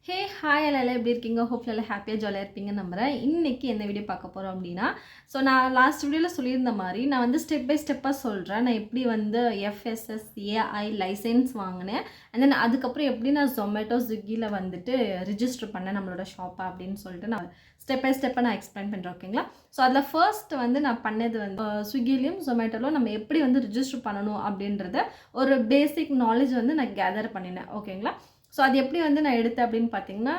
Hey hi எல்லாம் எப்படி இருக்கீங்க? ஹோப்ல எல்லாம் ஹாப்பியாக ஜாலியாக இருப்பீங்கன்னு நம்புகிறேன். இன்றைக்கி என்ன வீடியோ பார்க்க போகிறோம் அப்படின்னா, ஸோ நான் லாஸ்ட் வீடியோவில் சொல்லியிருந்த மாதிரி நான் வந்து ஸ்டெப் பை ஸ்டெப்பாக சொல்கிறேன். நான் எப்படி வந்து FSSAI லைசன்ஸ் வாங்கினேன், அண்ட் தென் அதுக்கப்புறம் எப்படி நான் ஜொமேட்டோ ஸ்விக்கியில் வந்துட்டு ரிஜிஸ்டர் பண்ணேன் நம்மளோட ஷாப்பை அப்படின்னு சொல்லிட்டு நான் ஸ்டெப் பை ஸ்டெப்பாக நான் எக்ஸ்பிளைன் பண்ணுறேன். ஓகேங்களா? ஸோ அதில் ஃபர்ஸ்ட் வந்து நான் பண்ணது வந்து ஸ்விக்கிலையும் ஜொமேட்டோவில் நம்ம எப்படி வந்து ரிஜிஸ்டர் பண்ணணும் அப்படின்றத ஒரு பேசிக் நாலேஜ் வந்து நான் கேதர் பண்ணினேன். ஓகேங்களா? ஸோ அது எப்படி வந்து நான் எடுத்தேன் அப்படின்னு பார்த்தீங்கன்னா,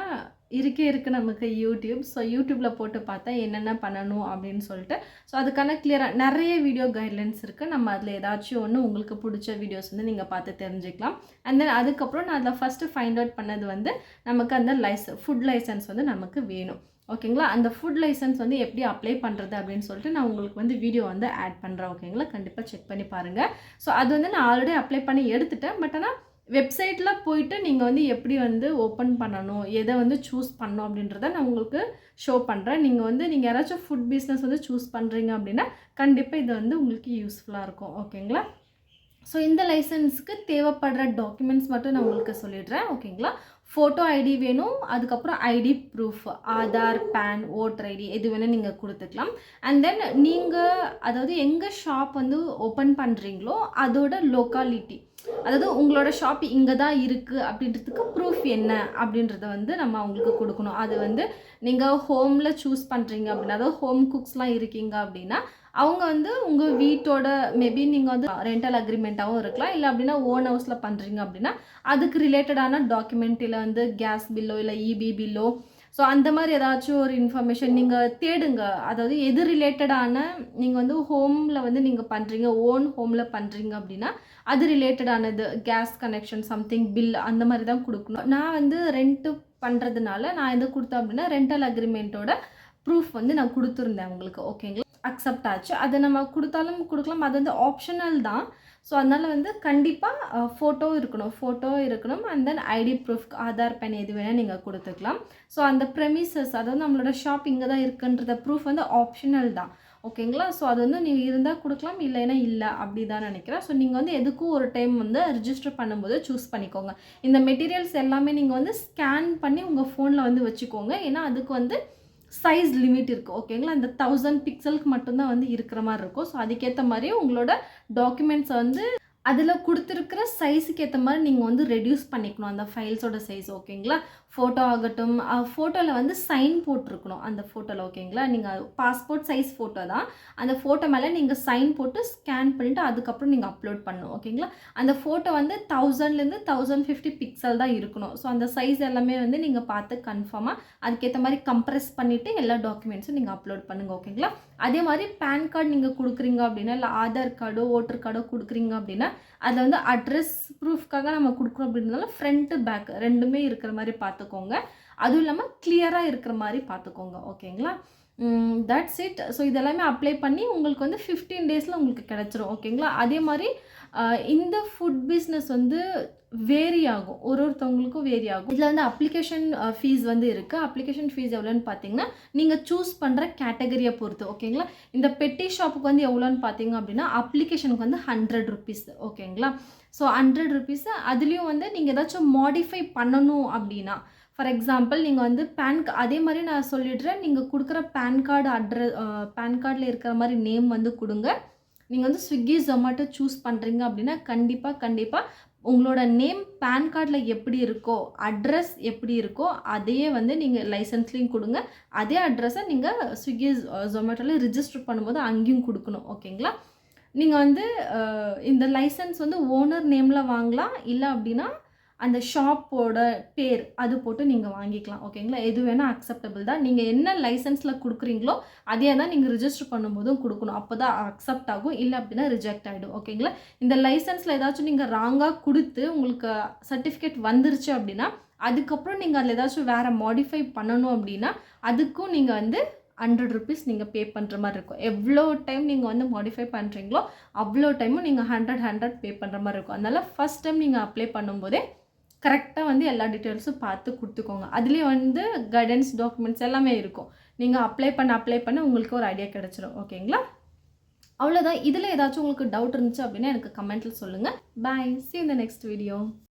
இருக்குது நமக்கு யூடியூப். ஸோ யூடியூப்பில் போட்டு பார்த்தேன் என்னென்ன பண்ணணும் அப்படின்னு சொல்லிட்டு. ஸோ அதுக்கான கிளியராக நிறைய வீடியோ கைட்லைன்ஸ் இருக்குது. நம்ம அதில் ஏதாச்சும் ஒன்று உங்களுக்கு பிடிச்ச வீடியோஸ் வந்து நீங்கள் பார்த்து தெரிஞ்சுக்கலாம். அண்ட் தென் அதுக்கப்புறம் நான் அதில் ஃபஸ்ட்டு ஃபைண்ட் அவுட் பண்ணது வந்து நமக்கு அந்த ஃபுட் லைசன்ஸ் வந்து நமக்கு வேணும். ஓகேங்களா? அந்த ஃபுட் லைசன்ஸ் வந்து எப்படி அப்ளை பண்ணுறது அப்படின்னு சொல்லிட்டு நான் உங்களுக்கு வந்து வீடியோ வந்து ஆட் பண்ணுறேன். ஓகேங்களா? கண்டிப்பாக செக் பண்ணி பாருங்கள். ஸோ அது வந்து நான் ஆல்ரெடி அப்ளை பண்ணி எடுத்துட்டேன். பட் ஆனால் வெப்சைட்டில் போயிட்டு நீங்கள் வந்து எப்படி வந்து ஓப்பன் பண்ணணும், எதை வந்து சூஸ் பண்ணணும் அப்படின்றத நான் உங்களுக்கு ஷோ பண்ணுறேன். நீங்கள் யாராச்சும் ஃபுட் பிஸ்னஸ் வந்து சூஸ் பண்ணுறீங்க அப்படின்னா கண்டிப்பாக இது வந்து உங்களுக்கு யூஸ்ஃபுல்லாக இருக்கும். ஓகேங்களா? ஸோ இந்த லைசன்ஸுக்கு தேவைப்படுற டாக்குமெண்ட்ஸ் மட்டும் நான் உங்களுக்கு சொல்லிடுறேன். ஓகேங்களா? ஃபோட்டோ ஐடி வேணும், அதுக்கப்புறம் ID proof, Aadhaar, PAN, voter ID எது வேணும் நீங்கள் கொடுத்துக்கலாம். அண்ட் தென் நீங்கள் அதாவது எங்கள் ஷாப் வந்து ஓப்பன் பண்ணுறீங்களோ அதோட லோக்காலிட்டி, அதாவது உங்களோட ஷாப் இங்கே தான் இருக்குது அப்படின்றதுக்கு ப்ரூஃப் என்ன அப்படின்றத வந்து நம்ம அவங்களுக்கு கொடுக்கணும். அது வந்து நீங்கள் ஹோமில் சூஸ் பண்ணுறீங்க அப்படின்னா, அதாவது ஹோம் குக்ஸ்லாம் இருக்கீங்க அப்படின்னா அவங்க வந்து உங்கள் வீட்டோட மேபி நீங்கள் வந்து ரெண்டல் அக்ரிமெண்ட்டாகவும் இருக்கலாம், இல்லை அப்படின்னா ஓன் ஹவுஸில் பண்ணுறீங்க அப்படின்னா அதுக்கு ரிலேட்டடான டாக்குமெண்ட், இல்லை வந்து கேஸ் பில்லோ இல்லை இபி பில்லோ, ஸோ அந்த மாதிரி ஏதாச்சும் ஒரு இன்ஃபர்மேஷன் நீங்கள் தேடுங்க. அதாவது எது ரிலேட்டடான நீங்கள் வந்து ஹோமில் வந்து நீங்கள் பண்ணுறீங்க, ஓன் ஹோமில் பண்ணுறீங்க அப்படின்னா அது ரிலேட்டடானது கேஸ் கனெக்ஷன் சம்திங் பில் அந்த மாதிரி தான் கொடுக்கணும். நான் வந்து ரெண்ட்டு பண்ணுறதுனால நான் எது கொடுத்தேன் அப்படின்னா ரெண்டல் அக்ரிமெண்ட்டோட ப்ரூஃப் வந்து நான் கொடுத்துருந்தேன் உங்களுக்கு. ஓகேங்களா? அக்செப்ட் ஆச்சு. அதை நம்ம கொடுத்தாலும் கொடுக்கலாம், அது வந்து ஆப்ஷனல் தான். ஸோ அதனால் வந்து கண்டிப்பாக ஃபோட்டோ இருக்கணும் and then ID proof, Aadhaar, PAN எது வேணால் நீங்கள் கொடுத்துக்கலாம். ஸோ அந்த ப்ரெமிசஸ், அதாவது நம்மளோட ஷாப் இங்கே தான் இருக்குன்றத ப்ரூஃப் வந்து ஆப்ஷனல் தான். ஓகேங்களா? ஸோ அது வந்து நீங்கள் இருந்தால் கொடுக்கலாம், இல்லைன்னா இல்லை அப்படி தான் நினைக்கிறேன். ஸோ நீங்கள் வந்து எதுக்கும் ஒரு டைம் வந்து ரிஜிஸ்டர் பண்ணும்போது சூஸ் பண்ணிக்கோங்க. இந்த மெட்டீரியல்ஸ் எல்லாமே நீங்கள் வந்து ஸ்கேன் பண்ணி உங்கள் ஃபோனில் வந்து வச்சுக்கோங்க. ஏன்னா அதுக்கு வந்து சைஸ் லிமிட் இருக்குது. ஓகேங்களா? இந்த 1000 பிக்சலுக்கு மட்டும்தான் வந்து இருக்கிற மாதிரி இருக்கும். ஸோ அதுக்கேற்ற மாதிரி உங்களோட டாக்குமெண்ட்ஸை வந்து அதில் கொடுத்துருக்கிற சைஸுக்கு ஏற்ற மாதிரி நீங்கள் வந்து ரெடியூஸ் பண்ணிக்கணும் அந்த ஃபைல்ஸோட சைஸ். ஓகேங்களா? ஃபோட்டோ ஆகட்டும், ஃபோட்டோவில் வந்து சைன் போட்டிருக்கணும் அந்த ஃபோட்டோவில். ஓகேங்களா? நீங்கள் பாஸ்போர்ட் சைஸ் ஃபோட்டோ தான், அந்த ஃபோட்டோ மேலே நீங்கள் சைன் போட்டு ஸ்கேன் பண்ணிவிட்டு அதுக்கப்புறம் நீங்கள் அப்லோட் பண்ணணும். ஓகேங்களா? அந்த ஃபோட்டோ வந்து 1000லேருந்து 1050 பிக்சல் தான் இருக்கணும். ஸோ அந்த சைஸ் எல்லாமே வந்து நீங்கள் பார்த்து கன்ஃபார்மாக அதுக்கேற்ற மாதிரி கம்ப்ரெஸ் பண்ணிவிட்டு எல்லா டாக்குமெண்ட்ஸும் நீங்கள் அப்லோட் பண்ணுங்கள். ஓகேங்களா? அதே மாதிரி பேன் கார்டு நீங்கள் கொடுக்குறீங்க அப்படின்னா, இல்லை ஆதார் கார்டோ ஓட்டர் கார்டோ கொடுக்குறீங்க அப்படின்னா அதில் வந்து அட்ரஸ் ப்ரூஃப்காக நம்ம கொடுக்குறோம் அப்படின்றதுனால ஃப்ரண்ட்டு பேக் ரெண்டுமே இருக்கிற மாதிரி பார்த்துக்கோங்க. அதுவும் இல்லாமல் கிளியராக இருக்கிற மாதிரி பார்த்துக்கோங்க. ஓகேங்களா? That's it. ஸோ இதெல்லாமே அப்ளை பண்ணி உங்களுக்கு வந்து 15 டேஸில் உங்களுக்கு கிடச்சிரும். ஓகேங்களா? அதே மாதிரி இந்த ஃபுட் பிஸ்னஸ் வந்து வேரி ஆகும், ஒருத்தவங்களுக்கும் வேரி ஆகும். இதில் வந்து அப்ளிகேஷன் ஃபீஸ் வந்து இருக்குது. அப்ளிகேஷன் ஃபீஸ் எவ்வளோன்னு பார்த்தீங்கன்னா நீங்கள் சூஸ் பண்ணுற கேட்டகரியை பொறுத்து. ஓகேங்களா? இந்த பெட்டி ஷாப்புக்கு வந்து எவ்வளோன்னு பார்த்தீங்க அப்படின்னா அப்ளிகேஷனுக்கு வந்து 100 ருபீஸ். ஓகேங்களா? So 100 rupees. அதுலேயும் வந்து நீங்கள் ஏதாச்சும் மாடிஃபை பண்ணணும் அப்படின்னா, ஃபார் எக்ஸாம்பிள் நீங்கள் வந்து அதே மாதிரி நான் சொல்லிடுறேன், நீங்கள் கொடுக்குற பேன் கார்டில் இருக்கிற மாதிரி நேம் வந்து கொடுங்க. நீங்கள் வந்து ஸ்விக்கி ஜொமேட்டோ சூஸ் பண்ணுறீங்க அப்படின்னா கண்டிப்பாக உங்களோட நேம் பேன் கார்டில் எப்படி இருக்கோ, அட்ரஸ் எப்படி இருக்கோ அதையே வந்து நீங்கள் லைசன்ஸ்லேயும் கொடுங்க. அதே அட்ரஸை நீங்கள் ஸ்விக்கி ஜொமேட்டோவில் ரிஜிஸ்டர் பண்ணும்போது அங்கேயும் கொடுக்கணும். ஓகேங்களா? நீங்கள் வந்து இந்த லைசன்ஸ் வந்து ஓனர் நேமில் வாங்கலாம், இல்லை அப்படின்னா அந்த ஷாப்போட பேர் அது போட்டு நீங்கள் வாங்கிக்கலாம். ஓகேங்களா? எது வேணால் அக்செப்டபிள் தான். நீங்கள் என்ன லைசன்ஸில் கொடுக்குறீங்களோ அதே தான் நீங்கள் ரிஜிஸ்டர் பண்ணும்போதும் கொடுக்கணும். அப்போ தான் அக்செப்ட் ஆகும், இல்லை அப்படின்னா ரிஜெக்ட் ஆகிடும். ஓகேங்களா? இந்த லைசன்ஸில் ஏதாச்சும் நீங்கள் ராங்காக கொடுத்து உங்களுக்கு சர்டிஃபிகேட் வந்துருச்சு அப்படின்னா அதுக்கப்புறம் நீங்கள் அதில் ஏதாச்சும் வேறு மாடிஃபை பண்ணணும் அப்படின்னா அதுக்கும் நீங்கள் வந்து 100 ருபீஸ் நீங்கள் பே பண்ணுற மாதிரி இருக்கும். எவ்வளோ டைம் நீங்கள் வந்து மாடிஃபை பண்ணுறீங்களோ அவ்வளோ டைமும் நீங்கள் 100 பே பண்ணுற மாதிரி இருக்கும். அதனால் ஃபஸ்ட் டைம் நீங்கள் அப்ளை பண்ணும்போதே கரெக்டாக வந்து எல்லா டீட்டெயில்ஸும் பார்த்து கொடுத்துக்கோங்க. அதுலேயே வந்து கைடன்ஸ் டாக்குமெண்ட்ஸ் எல்லாமே இருக்கும். நீங்கள் அப்ளை பண்ண உங்களுக்கு ஒரு ஐடியா கிடச்சிரும். ஓகேங்களா? அவ்வளோதான். இதில் ஏதாச்சும் உங்களுக்கு டவுட் இருந்துச்சு அப்படின்னா எனக்கு கமெண்ட்டில் சொல்லுங்கள். பாய். See you in the next video.